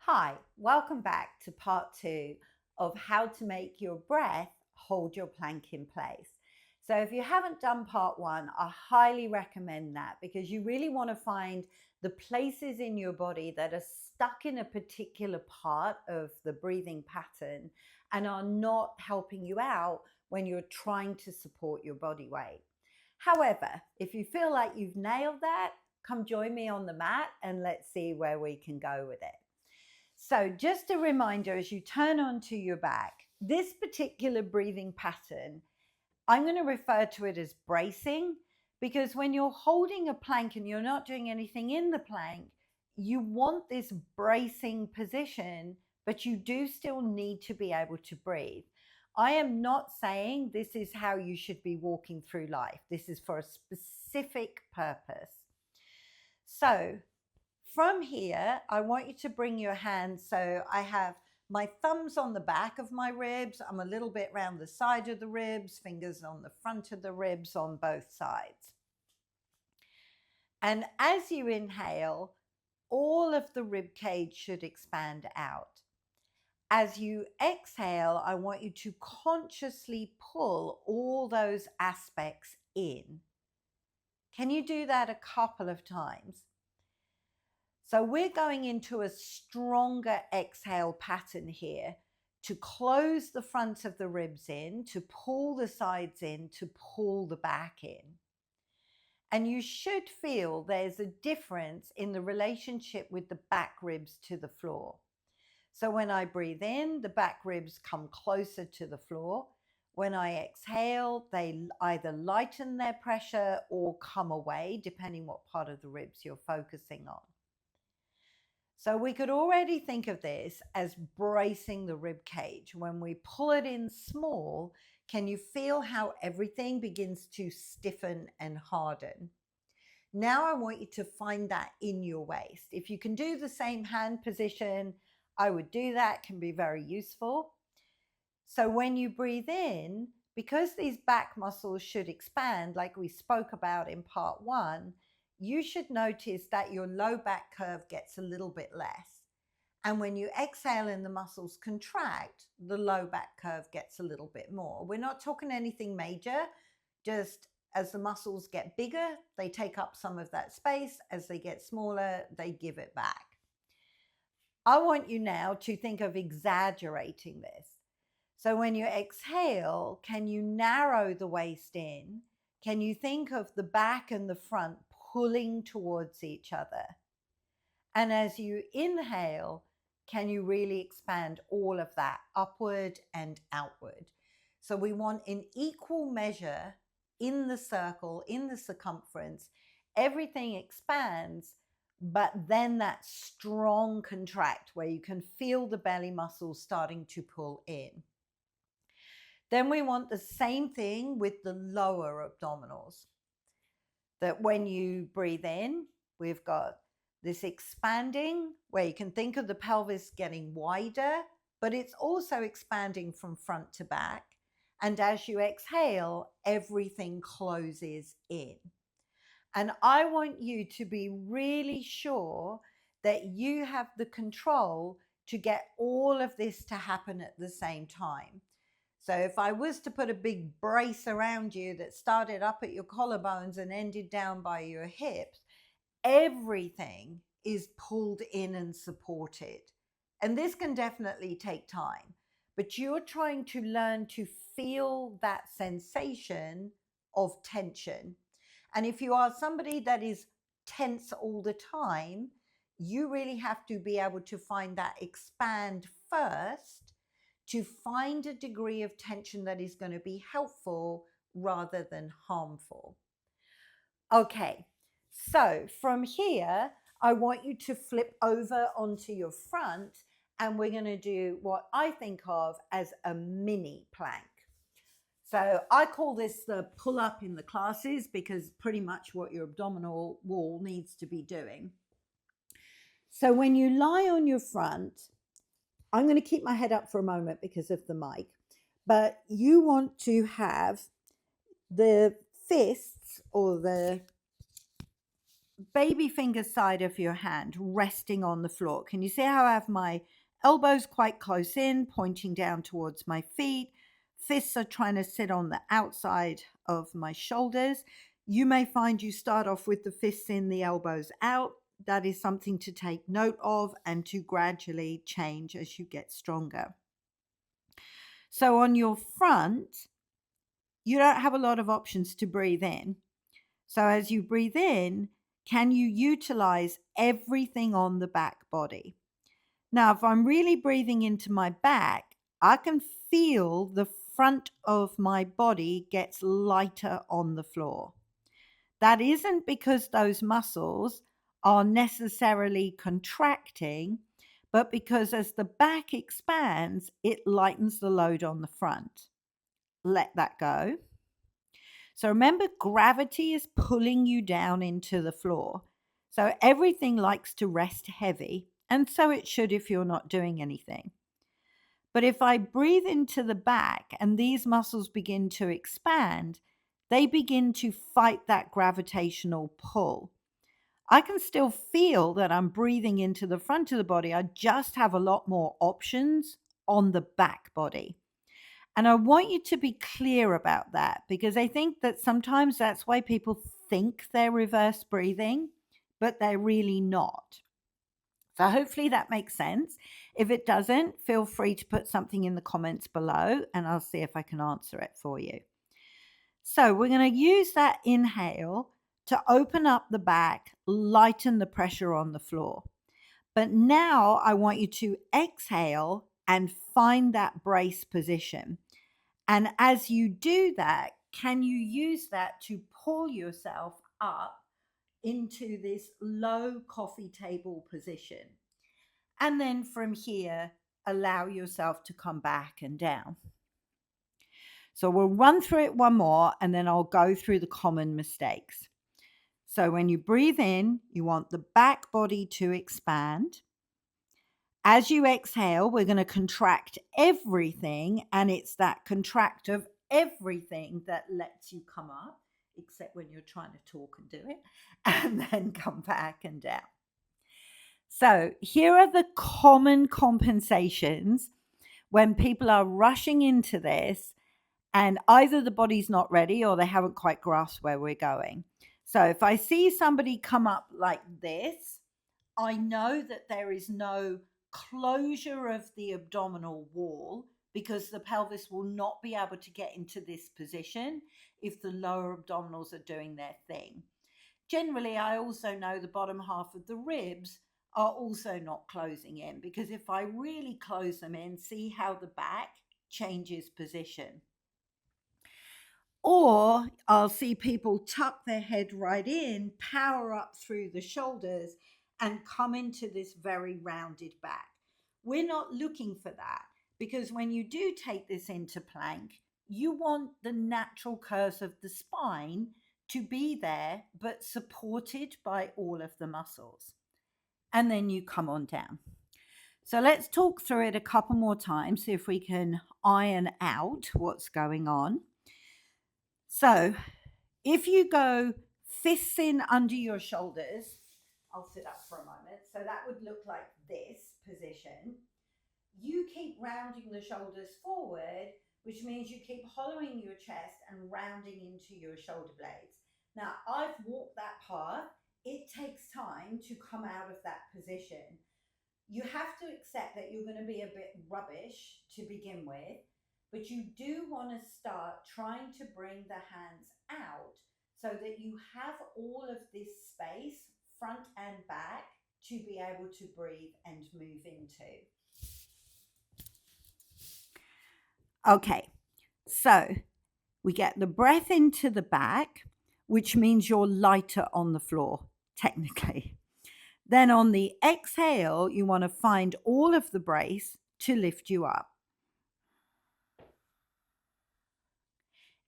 Hi, welcome back to part two of how to make your breath hold your plank in place. So, if you haven't done part one, I highly recommend that because you really want to find the places in your body that are stuck in a particular part of the breathing pattern and are not helping you out when you're trying to support your body weight. However, if you feel like you've nailed that, come join me on the mat and let's see where we can go with it. So, just a reminder as you turn onto your back, this particular breathing pattern, I'm going to refer to it as bracing because when you're holding a plank and you're not doing anything in the plank, you want this bracing position, but you do still need to be able to breathe. I am not saying this is how you should be walking through life. This is for a specific purpose. So, from here, I want you to bring your hands. So I have my thumbs on the back of my ribs. I'm a little bit round the side of the ribs, fingers on the front of the ribs on both sides. And as you inhale, all of the rib cage should expand out. As you exhale, I want you to consciously pull all those aspects in. Can you do that a couple of times? So we're going into a stronger exhale pattern here to close the front of the ribs in, to pull the sides in, to pull the back in. And you should feel there's a difference in the relationship with the back ribs to the floor. So when I breathe in, the back ribs come closer to the floor. When I exhale, they either lighten their pressure or come away, depending what part of the ribs you're focusing on. So we could already think of this as bracing the rib cage. When we pull it in small, can you feel how everything begins to stiffen and harden? Now I want you to find that in your waist. If you can do the same hand position, I would do that. It can be very useful. So when you breathe in, because these back muscles should expand, like we spoke about in part one, you should notice that your low back curve gets a little bit less. And when you exhale and the muscles contract, the low back curve gets a little bit more. We're not talking anything major, just as the muscles get bigger, they take up some of that space. As they get smaller, they give it back. I want you now to think of exaggerating this. So when you exhale, can you narrow the waist in? Can you think of the back and the front pulling towards each other? And as you inhale, can you really expand all of that upward and outward? So we want in equal measure in the circle, in the circumference, everything expands, but then that strong contract where you can feel the belly muscles starting to pull in. Then we want the same thing with the lower abdominals. That when you breathe in, we've got this expanding where you can think of the pelvis getting wider, but it's also expanding from front to back. And as you exhale, everything closes in. And I want you to be really sure that you have the control to get all of this to happen at the same time. So if I was to put a big brace around you that started up at your collarbones and ended down by your hips, everything is pulled in and supported. And this can definitely take time, but you're trying to learn to feel that sensation of tension. And if you are somebody that is tense all the time, you really have to be able to find that expand first to find a degree of tension that is going to be helpful rather than harmful. Okay, so from here, I want you to flip over onto your front and we're going to do what I think of as a mini plank. So I call this the pull up in the classes because pretty much what your abdominal wall needs to be doing. So when you lie on your front, I'm going to keep my head up for a moment because of the mic, but you want to have the fists or the baby finger side of your hand resting on the floor. Can you see how I have my elbows quite close in, pointing down towards my feet? Fists are trying to sit on the outside of my shoulders. You may find you start off with the fists in, the elbows out. That is something to take note of and to gradually change as you get stronger. So on your front, you don't have a lot of options to breathe in. So as you breathe in, can you utilize everything on the back body? Now, if I'm really breathing into my back, I can feel the front of my body gets lighter on the floor. That isn't because those muscles are necessarily contracting, but because as the back expands, it lightens the load on the front. Let that go. So remember, gravity is pulling you down into the floor. So everything likes to rest heavy, and so it should if you're not doing anything. But if I breathe into the back and these muscles begin to expand, they begin to fight that gravitational pull. I can still feel that I'm breathing into the front of the body. I just have a lot more options on the back body. And I want you to be clear about that, because I think that sometimes that's why people think they're reverse breathing, but they're really not. So hopefully that makes sense. If it doesn't, feel free to put something in the comments below and I'll see if I can answer it for you. So we're going to use that inhale to open up the back, lighten the pressure on the floor. But now I want you to exhale and find that brace position. And as you do that, can you use that to pull yourself up into this low coffee table position? And then from here, allow yourself to come back and down. So we'll run through it one more and then I'll go through the common mistakes. So when you breathe in, you want the back body to expand. As you exhale, we're going to contract everything, and it's that contract of everything that lets you come up, except when you're trying to talk and do it, and then come back and down. So here are the common compensations when people are rushing into this and either the body's not ready or they haven't quite grasped where we're going. So if I see somebody come up like this, I know that there is no closure of the abdominal wall, because the pelvis will not be able to get into this position if the lower abdominals are doing their thing. Generally, I also know the bottom half of the ribs are also not closing in, because if I really close them in, see how the back changes position. Or I'll see people tuck their head right in, power up through the shoulders, and come into this very rounded back. We're not looking for that, because when you do take this into plank, you want the natural curves of the spine to be there, but supported by all of the muscles. And then you come on down. So let's talk through it a couple more times, see if we can iron out what's going on. So if you go fists in under your shoulders, I'll sit up for a moment. So that would look like this position. You keep rounding the shoulders forward, which means you keep hollowing your chest and rounding into your shoulder blades. Now, I've walked that path. It takes time to come out of that position. You have to accept that you're going to be a bit rubbish to begin with, but you do want to start trying to bring the hands out so that you have all of this space, front and back, to be able to breathe and move into. Okay, so we get the breath into the back, which means you're lighter on the floor, technically. Then on the exhale, you want to find all of the brace to lift you up.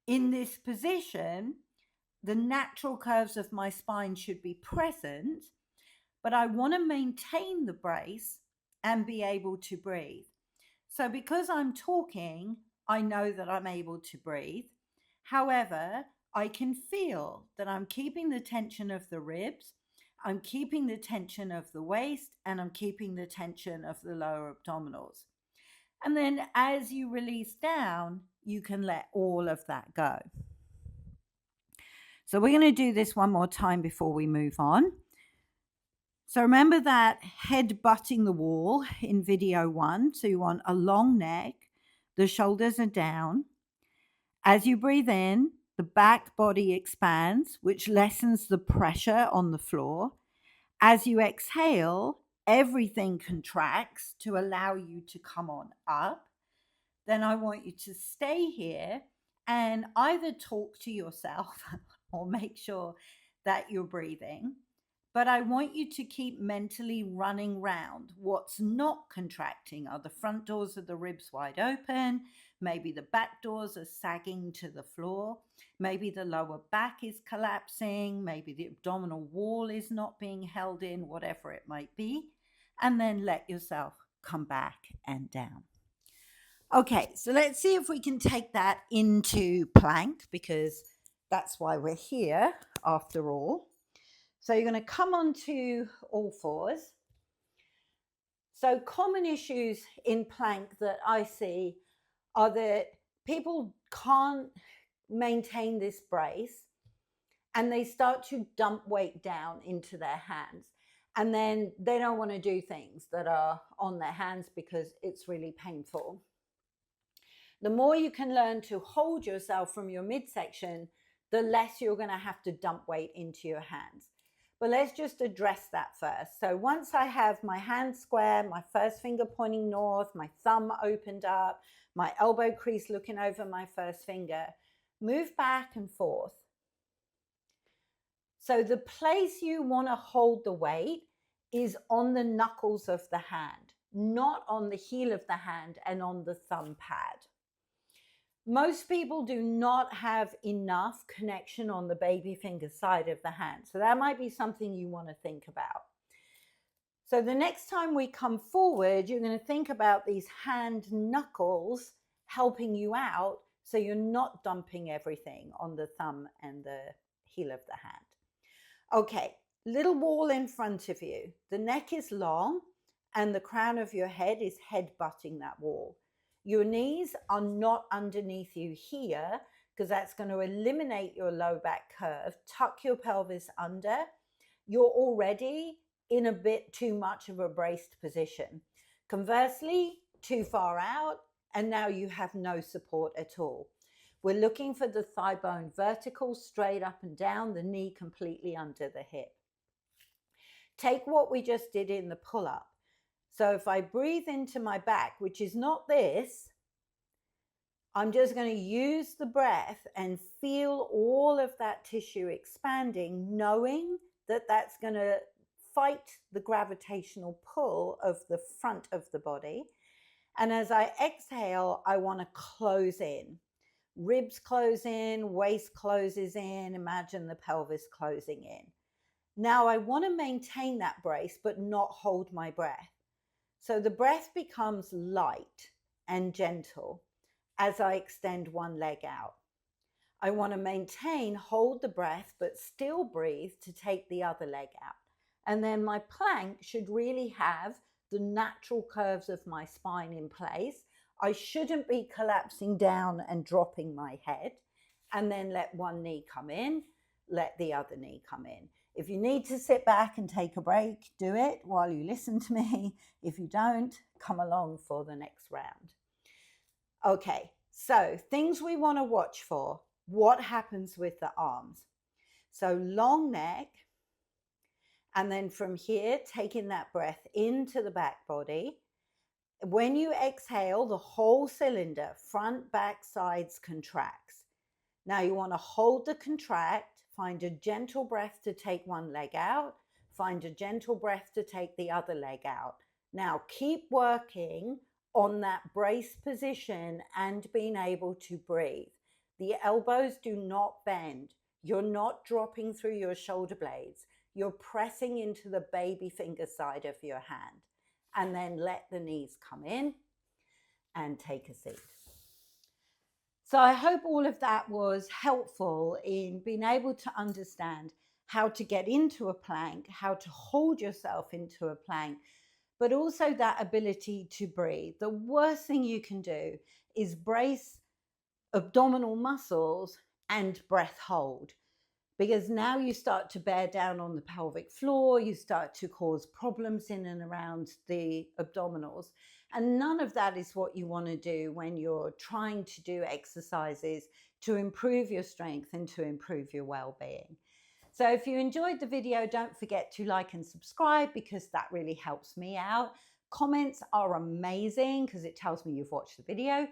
In this position, the natural curves of my spine should be present, but I want to maintain the brace and be able to breathe. So because I'm talking, I know that I'm able to breathe. However, I can feel that I'm keeping the tension of the ribs. I'm keeping the tension of the waist and I'm keeping the tension of the lower abdominals. And then as you release down, you can let all of that go. So we're going to do this one more time before we move on. So remember that head butting the wall in video 1. So you want a long neck, the shoulders are down. As you breathe in, the back body expands, which lessens the pressure on the floor. As you exhale, everything contracts to allow you to come on up. Then I want you to stay here and either talk to yourself or make sure that you're breathing. But I want you to keep mentally running round. What's not contracting are the front doors of the ribs wide open. Maybe the back doors are sagging to the floor. Maybe the lower back is collapsing. Maybe the abdominal wall is not being held in, whatever it might be. And then let yourself come back and down. Okay, so let's see if we can take that into plank, because that's why we're here after all. So you're going to come onto all fours. So common issues in plank that I see are that people can't maintain this brace and they start to dump weight down into their hands. And then they don't want to do things that are on their hands because it's really painful. The more you can learn to hold yourself from your midsection, the less you're going to have to dump weight into your hands. But let's just address that first. So once I have my hand square, my first finger pointing north, my thumb opened up, my elbow crease looking over my first finger, move back and forth. So the place you want to hold the weight is on the knuckles of the hand, not on the heel of the hand and on the thumb pad. Most people do not have enough connection on the baby finger side of the hand. So that might be something you want to think about. So the next time we come forward, you're going to think about these hand knuckles helping you out so you're not dumping everything on the thumb and the heel of the hand. Okay, little wall in front of you. The neck is long and the crown of your head is head-butting that wall. Your knees are not underneath you here because that's going to eliminate your low back curve. Tuck your pelvis under. You're already in a bit too much of a braced position. Conversely, too far out, and now you have no support at all. We're looking for the thigh bone vertical, straight up and down, the knee completely under the hip. Take what we just did in the pull-up. So if I breathe into my back, which is not this, I'm just going to use the breath and feel all of that tissue expanding, knowing that that's going to fight the gravitational pull of the front of the body. And as I exhale, I want to close in. Ribs close in, waist closes in, imagine the pelvis closing in. Now I want to maintain that brace, but not hold my breath. So the breath becomes light and gentle as I extend one leg out. I want to maintain, hold the breath, but still breathe to take the other leg out. And then my plank should really have the natural curves of my spine in place. I shouldn't be collapsing down and dropping my head. And then let one knee come in, let the other knee come in. If you need to sit back and take a break, do it while you listen to me. If you don't, come along for the next round. Okay, so things we want to watch for. What happens with the arms? So long neck, and then from here, taking that breath into the back body. When you exhale, the whole cylinder, front, back, sides, contracts. Now you want to hold the contract, find a gentle breath to take one leg out, find a gentle breath to take the other leg out. Now keep working on that brace position and being able to breathe. The elbows do not bend. You're not dropping through your shoulder blades. You're pressing into the baby finger side of your hand. And then let the knees come in and take a seat. So I hope all of that was helpful in being able to understand how to get into a plank, how to hold yourself into a plank, but also that ability to breathe. The worst thing you can do is brace abdominal muscles and breath hold, because now you start to bear down on the pelvic floor, you start to cause problems in and around the abdominals. And none of that is what you want to do when you're trying to do exercises to improve your strength and to improve your well-being. So if you enjoyed the video, don't forget to like and subscribe, because that really helps me out. Comments are amazing because it tells me you've watched the video.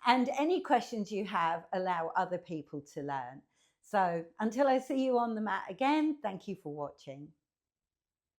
And any questions you have allow other people to learn. So until I see you on the mat again, thank you for watching.